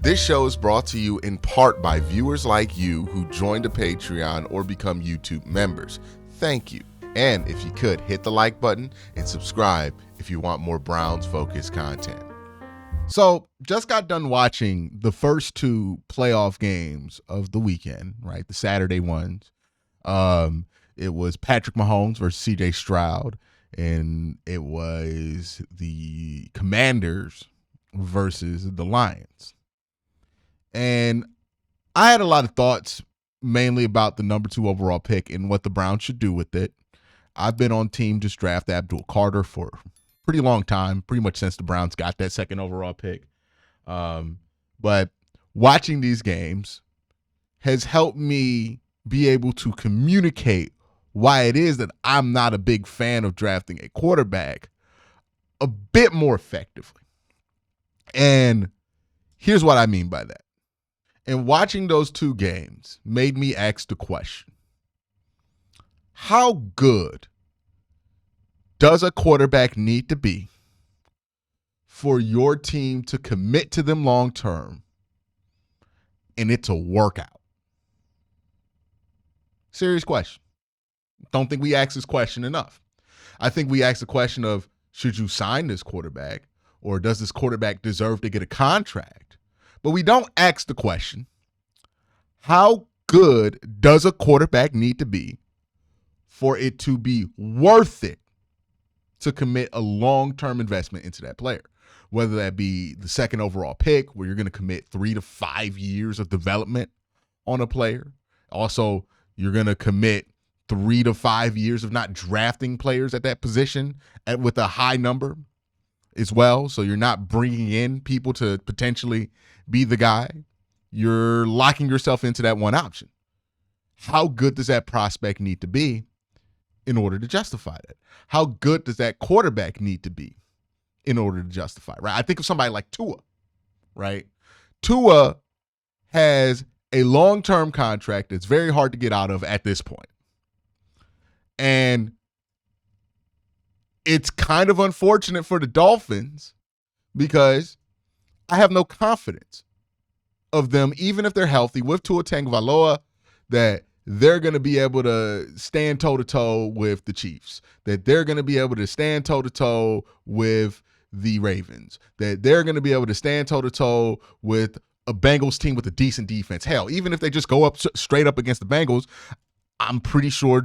This show is brought to you in part by viewers like you who joined a Patreon or become YouTube members. Thank you. And if you could, hit the like button and subscribe if you want more Browns-focused content. So, just got done watching the first two playoff games of the weekend, right? The Saturday ones. It was Patrick Mahomes versus CJ Stroud, and it was the Commanders versus the Lions. And I had a lot of thoughts, mainly about the number 2 overall pick and what the Browns should do with it. I've been on team just draft Abdul Carter for a pretty long time, pretty much since the Browns got that 2nd overall pick. But watching these games has helped me be able to communicate why it is that I'm not a big fan of drafting a quarterback a bit more effectively. And here's what I mean by that. And watching those two games made me ask the question, how good does a quarterback need to be for your team to commit to them long term and it to work out? Serious question. Don't think we ask this question enough. I think we ask the question of, should you sign this quarterback, or does this quarterback deserve to get a contract? But we don't ask the question, how good does a quarterback need to be for it to be worth it to commit a long-term investment into that player? Whether that be the 2nd overall pick, where you're going to commit 3 to 5 years of development on a player. Also, you're going to commit 3 to 5 years of not drafting players at that position with a high number as well. So you're not bringing in people to potentially be the guy. You're locking yourself into that one option. How good does that prospect need to be in order to justify that? How good does that quarterback need to be in order to justify it, right? I think of somebody like Tua, right? Tua has a long-term contract that's very hard to get out of at this point. And it's kind of unfortunate for the Dolphins because I have no confidence of them, even if they're healthy, with Tua Tagovailoa, that they're going to be able to stand toe-to-toe with the Chiefs, that they're going to be able to stand toe-to-toe with the Ravens, that they're going to be able to stand toe-to-toe with a Bengals team with a decent defense. Hell, even if they just go up straight up against the Bengals, I'm pretty sure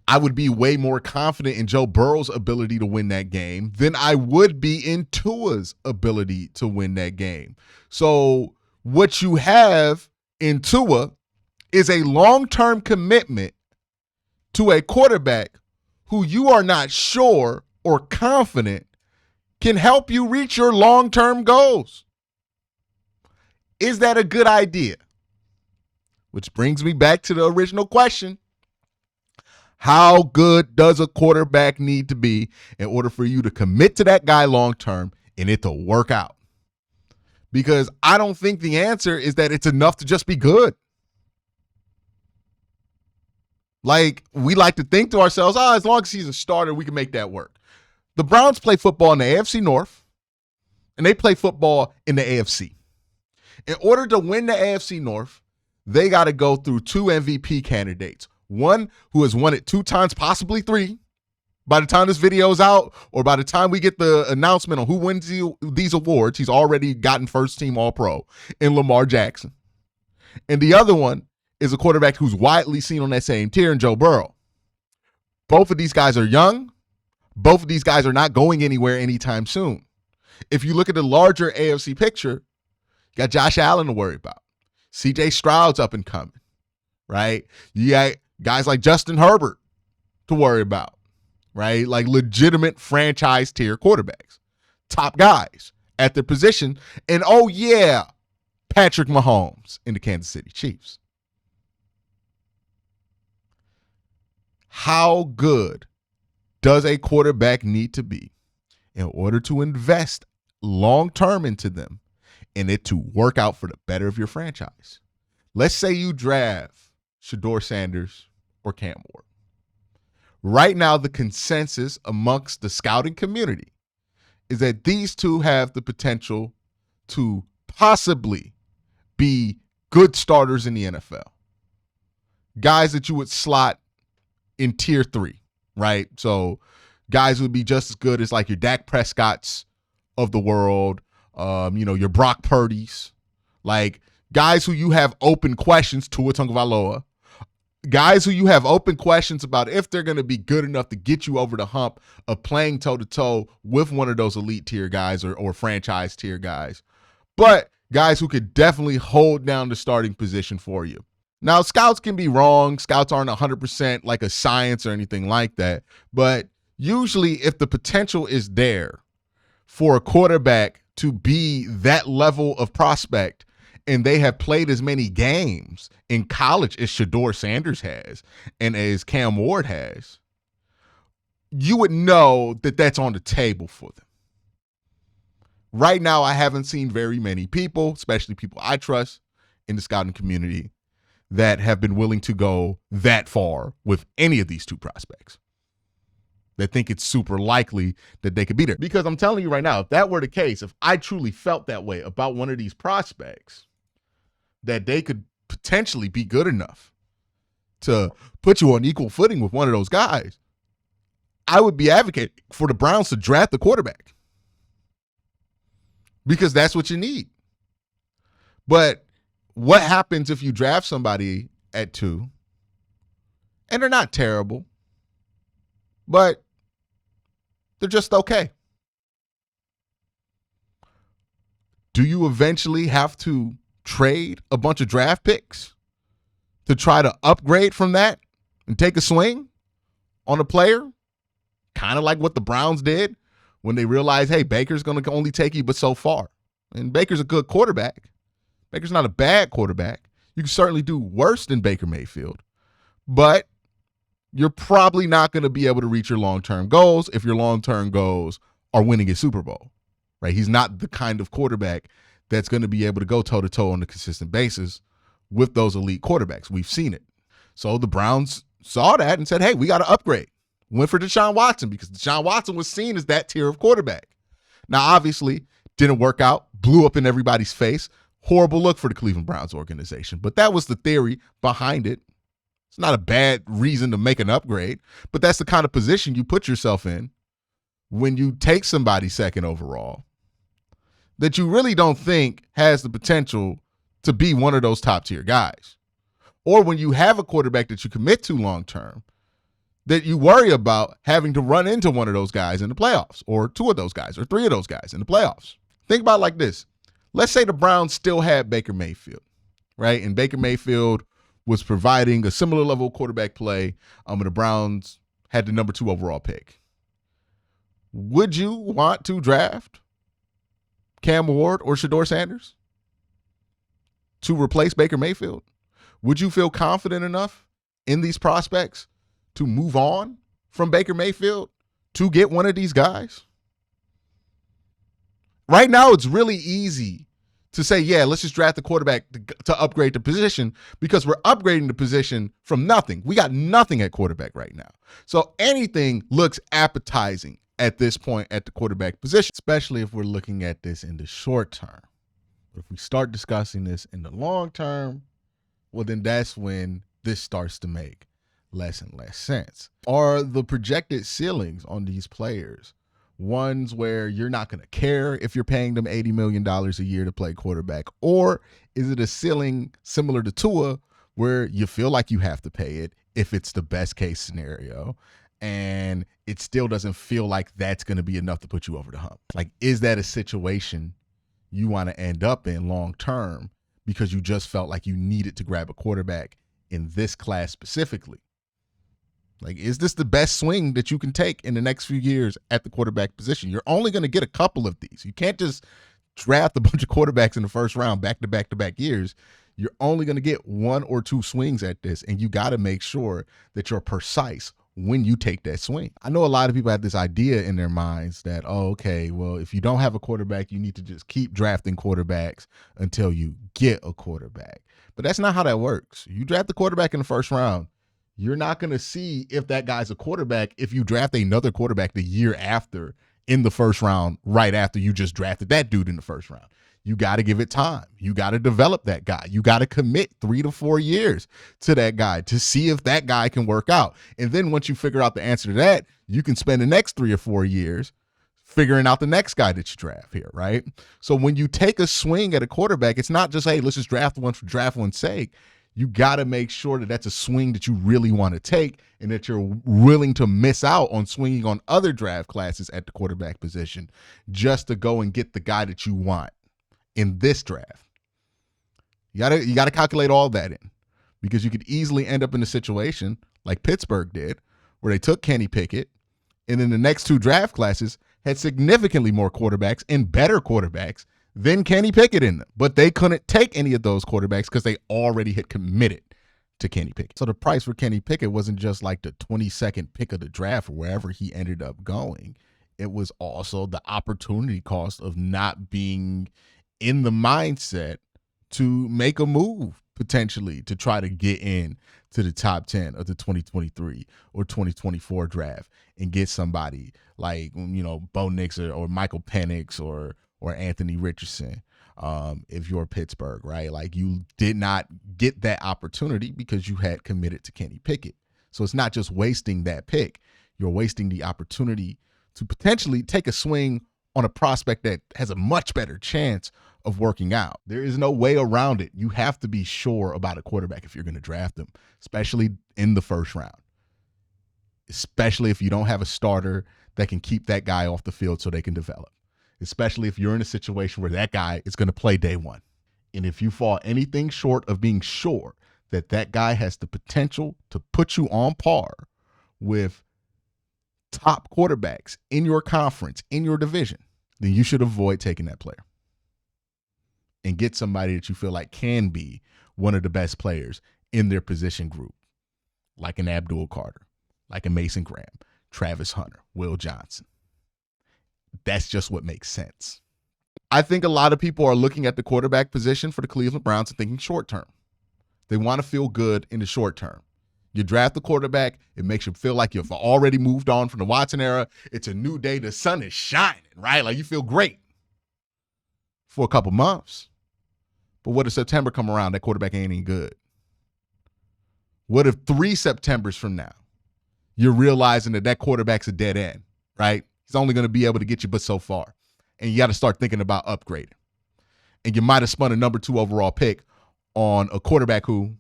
I would be way more confident in Joe Burrow's ability to win that game than I would be in Tua's ability to win that game. So what you have in Tua is a long-term commitment to a quarterback who you are not sure or confident can help you reach your long-term goals. Is that a good idea? Which brings me back to the original question. How good does a quarterback need to be in order for you to commit to that guy long-term and it to work out? Because I don't think the answer is that it's enough to just be good. Like, we like to think to ourselves, as long as he's a starter, we can make that work. The Browns play football in the AFC North, and they play football in the AFC. In order to win the AFC North, they got to go through 2 MVP candidates. One who has won it 2 times, possibly 3, by the time this video is out, or by the time we get the announcement on who wins these awards. He's already gotten first-team All-Pro in Lamar Jackson. And the other one is a quarterback who's widely seen on that same tier in Joe Burrow. Both of these guys are young. Both of these guys are not going anywhere anytime soon. If you look at the larger AFC picture, you got Josh Allen to worry about. CJ Stroud's up and coming, right? You got guys like Justin Herbert to worry about, right? Like legitimate franchise tier quarterbacks, top guys at their position. And oh yeah, Patrick Mahomes in the Kansas City Chiefs. How good does a quarterback need to be in order to invest long-term into them and it to work out for the better of your franchise? Let's say you draft Shedeur Sanders or Cam Ward. Right now, the consensus amongst the scouting community is that these two have the potential to possibly be good starters in the NFL. Guys that you would slot in tier 3, right? So guys would be just as good as like your Dak Prescotts of the world, your Brock Purdy's, like guys who you have open questions, Tua Tagovailoa, guys who you have open questions about if they're going to be good enough to get you over the hump of playing toe-to-toe with one of those elite tier guys or franchise tier guys, but guys who could definitely hold down the starting position for you. Now, scouts can be wrong. Scouts aren't 100% like a science or anything like that, but usually if the potential is there for a quarterback to be that level of prospect, and they have played as many games in college as Shedeur Sanders has and as Cam Ward has, you would know that that's on the table for them. Right now, I haven't seen very many people, especially people I trust in the scouting community, that have been willing to go that far with any of these two prospects. They think it's super likely that they could be there. Because I'm telling you right now, if that were the case, if I truly felt that way about one of these prospects, that they could potentially be good enough to put you on equal footing with one of those guys, I would be advocating for the Browns to draft the quarterback. Because that's what you need. But what happens if you draft somebody at 2 and they're not terrible, but they're just okay? Do you eventually have to trade a bunch of draft picks to try to upgrade from that and take a swing on a player? Kind of like what the Browns did when they realized, hey, Baker's going to only take you but so far. And Baker's a good quarterback. Baker's not a bad quarterback. You can certainly do worse than Baker Mayfield. But you're probably not going to be able to reach your long-term goals if your long-term goals are winning a Super Bowl, right? He's not the kind of quarterback that's going to be able to go toe-to-toe on a consistent basis with those elite quarterbacks. We've seen it. So the Browns saw that and said, hey, we got to upgrade. Went for Deshaun Watson because Deshaun Watson was seen as that tier of quarterback. Now, obviously, didn't work out, blew up in everybody's face. Horrible look for the Cleveland Browns organization. But that was the theory behind it. It's not a bad reason to make an upgrade, but that's the kind of position you put yourself in when you take somebody second overall that you really don't think has the potential to be one of those top tier guys. Or when you have a quarterback that you commit to long term, that you worry about having to run into one of those guys in the playoffs, or 2 of those guys, or 3 of those guys in the playoffs. Think about it like this. Let's say the Browns still had Baker Mayfield, right? And Baker Mayfield was providing a similar level of quarterback play, and the Browns had the number 2 overall pick. Would you want to draft Cam Ward or Shedeur Sanders to replace Baker Mayfield? Would you feel confident enough in these prospects to move on from Baker Mayfield to get one of these guys? Right now, it's really easy to say, yeah, let's just draft the quarterback to upgrade the position, because we're upgrading the position from nothing. We got nothing at quarterback right now. So anything looks appetizing at this point at the quarterback position, especially if we're looking at this in the short term. But if we start discussing this in the long term, well, then that's when this starts to make less and less sense. Are the projected ceilings on these players ones where you're not going to care if you're paying them $80 million a year to play quarterback? Or is it a ceiling similar to Tua where you feel like you have to pay it if it's the best case scenario, and it still doesn't feel like that's going to be enough to put you over the hump? Like, is that a situation you want to end up in long term because you just felt like you needed to grab a quarterback in this class specifically? Like, is this the best swing that you can take in the next few years at the quarterback position? You're only going to get a couple of these. You can't just draft a bunch of quarterbacks in the first round back-to-back years. You're only going to get 1 or 2 swings at this, and you got to make sure that you're precise when you take that swing. I know a lot of people have this idea in their minds that, oh, okay, well, if you don't have a quarterback, you need to just keep drafting quarterbacks until you get a quarterback. But that's not how that works. You draft the quarterback in the first round, you're not going to see if that guy's a quarterback if you draft another quarterback the year after in the first round right after you just drafted that dude in the first round. You got to give it time. You got to develop that guy. You got to commit 3 to 4 years to that guy to see if that guy can work out. And then once you figure out the answer to that, you can spend the next 3 or 4 years figuring out the next guy that you draft here, right? So when you take a swing at a quarterback, it's not just, hey, let's just draft one for draft one's sake. You got to make sure that that's a swing that you really want to take and that you're willing to miss out on swinging on other draft classes at the quarterback position just to go and get the guy that you want in this draft. You gotta calculate all that in, because you could easily end up in a situation like Pittsburgh did, where they took Kenny Pickett, and in the next 2 draft classes had significantly more quarterbacks and better quarterbacks than Kenny Pickett in them. But they couldn't take any of those quarterbacks because they already had committed to Kenny Pickett. So the price for Kenny Pickett wasn't just like the 22nd pick of the draft or wherever he ended up going. It was also the opportunity cost of not being in the mindset to make a move potentially to try to get in to the top 10 of the 2023 or 2024 draft and get somebody like, Bo Nix or Michael Penix or Anthony Richardson, if you're Pittsburgh, right? Like, you did not get that opportunity because you had committed to Kenny Pickett. So it's not just wasting that pick. You're wasting the opportunity to potentially take a swing on a prospect that has a much better chance of working out. There is no way around it. You have to be sure about a quarterback if you're going to draft them, especially in the first round, especially if you don't have a starter that can keep that guy off the field so they can develop, especially if you're in a situation where that guy is going to play day one. And if you fall anything short of being sure that that guy has the potential to put you on par with top quarterbacks in your conference, in your division, then you should avoid taking that player and get somebody that you feel like can be one of the best players in their position group, like an Abdul Carter, like a Mason Graham, Travis Hunter, Will Johnson. That's just what makes sense. I think a lot of people are looking at the quarterback position for the Cleveland Browns and thinking short term. They want to feel good in the short term. You draft the quarterback, it makes you feel like you've already moved on from the Watson era. It's a new day, the sun is shining, right? Like, you feel great for a couple months. But what if September come around, that quarterback ain't any good? What if 3 Septembers from now, you're realizing that quarterback's a dead end, right? He's only going to be able to get you but so far. And you got to start thinking about upgrading. And you might have spun a number 2 overall pick on a quarterback who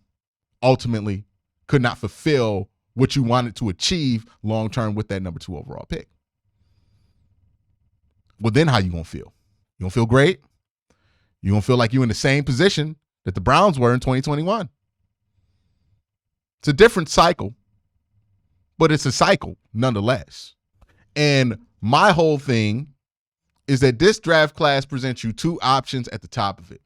ultimately could not fulfill what you wanted to achieve long-term with that number 2 overall pick. Well, then how you going to feel? You going to feel great? You going to feel like you're in the same position that the Browns were in 2021. It's a different cycle, but it's a cycle nonetheless. And my whole thing is that this draft class presents you 2 options at the top of it.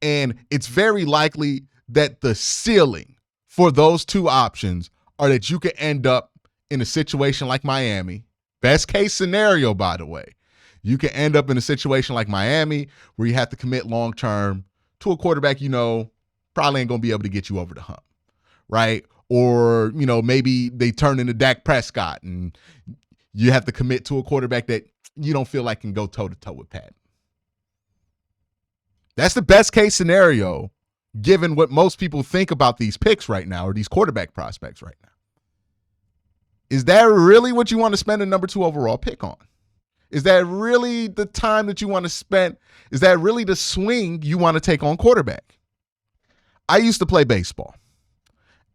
And it's very likely that the ceiling for those 2 options are that you could end up in a situation like Miami. Best case scenario, by the way. You can end up in a situation like Miami where you have to commit long-term to a quarterback probably ain't going to be able to get you over the hump, right? Or, maybe they turn into Dak Prescott and you have to commit to a quarterback that you don't feel like can go toe-to-toe with Pat. That's the best case scenario given what most people think about these picks right now or these quarterback prospects right now. Is that really what you want to spend a number 2 overall pick on? Is that really the time that you want to spend? Is that really the swing you want to take on quarterback? I used to play baseball.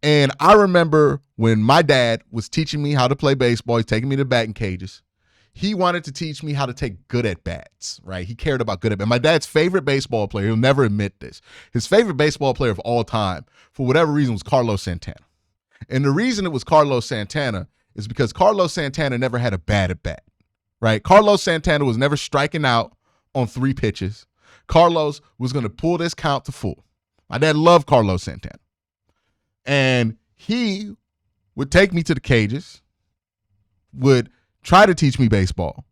And I remember when my dad was teaching me how to play baseball, he's taking me to batting cages. He wanted to teach me how to take good at bats, right? He cared about good at bats. My dad's favorite baseball player, he'll never admit this, his favorite baseball player of all time, for whatever reason, was Carlos Santana. And the reason it was Carlos Santana is because Carlos Santana never had a bad at bat. Right? Carlos Santana was never striking out on 3 pitches. Carlos was going to pull this count to full. My dad loved Carlos Santana. And he would take me to the cages, would try to teach me baseball,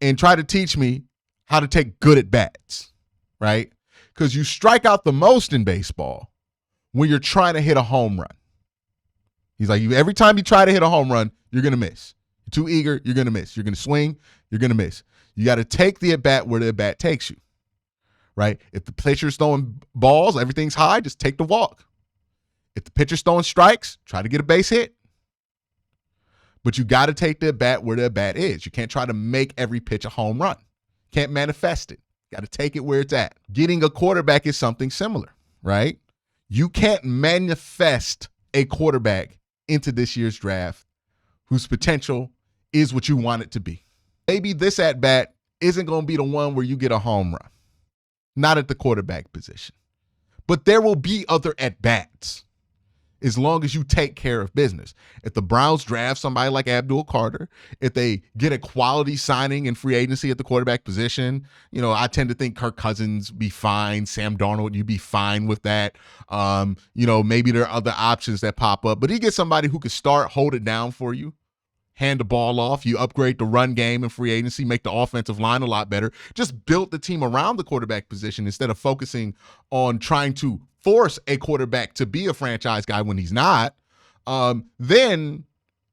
and try to teach me how to take good at bats, right? Because you strike out the most in baseball when you're trying to hit a home run. He's like, every time you try to hit a home run, you're going to miss. You're too eager, you're going to miss. You're going to swing, you're going to miss. You got to take the at-bat where the at-bat takes you, right? If the pitcher's throwing balls, everything's high, just take the walk. If the pitcher's throwing strikes, try to get a base hit. But you got to take the at-bat where the at-bat is. You can't try to make every pitch a home run. Can't manifest it. Got to take it where it's at. Getting a quarterback is something similar, right? You can't manifest a quarterback into this year's draft whose potential is what you want it to be. Maybe this at-bat isn't going to be the one where you get a home run. Not at the quarterback position. But there will be other at-bats as long as you take care of business. If the Browns draft somebody like Abdul Carter, if they get a quality signing in free agency at the quarterback position, I tend to think Kirk Cousins be fine. Sam Darnold, you'd be fine with that. Maybe there are other options that pop up, but he gets somebody who could start, hold it down for you, hand the ball off. You upgrade the run game in free agency, make the offensive line a lot better. Just build the team around the quarterback position instead of focusing on trying to force a quarterback to be a franchise guy when he's not. Then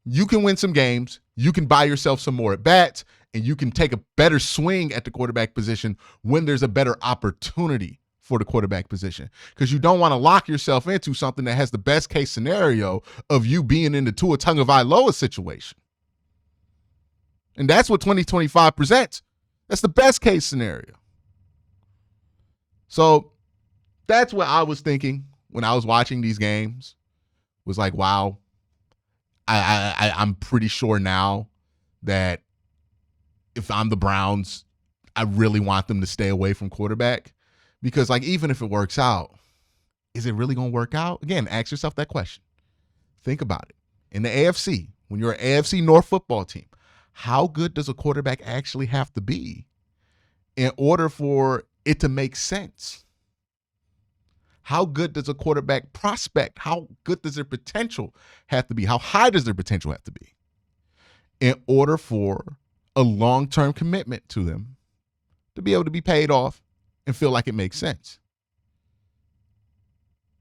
you can win some games. You can buy yourself some more at-bats, and you can take a better swing at the quarterback position when there's a better opportunity for the quarterback position, because you don't want to lock yourself into something that has the best case scenario of you being in the Tua Tagovailoa situation. And that's what 2025 presents. That's the best case scenario. So that's what I was thinking when I was watching these games. Was like, wow, I'm pretty sure now that if I'm the Browns, I really want them to stay away from quarterback, because even if it works out, is it really going to work out? Again, ask yourself that question. Think about it. In the AFC, when you're an AFC North football team, how good does a quarterback actually have to be in order for it to make sense? How good does a quarterback prospect, how good does their potential have to be? How high does their potential have to be in order for a long-term commitment to them to be able to be paid off and feel like it makes sense?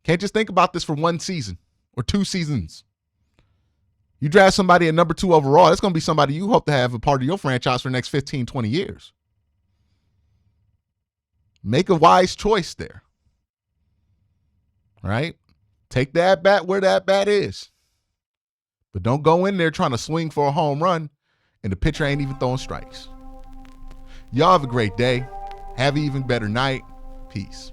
Can't just think about this for one season or 2 seasons. You draft somebody at number 2 overall, it's going to be somebody you hope to have a part of your franchise for the next 15, 20 years. Make a wise choice there. Right? Take the at-bat where the at-bat is. But don't go in there trying to swing for a home run and the pitcher ain't even throwing strikes. Y'all have a great day. Have an even better night. Peace.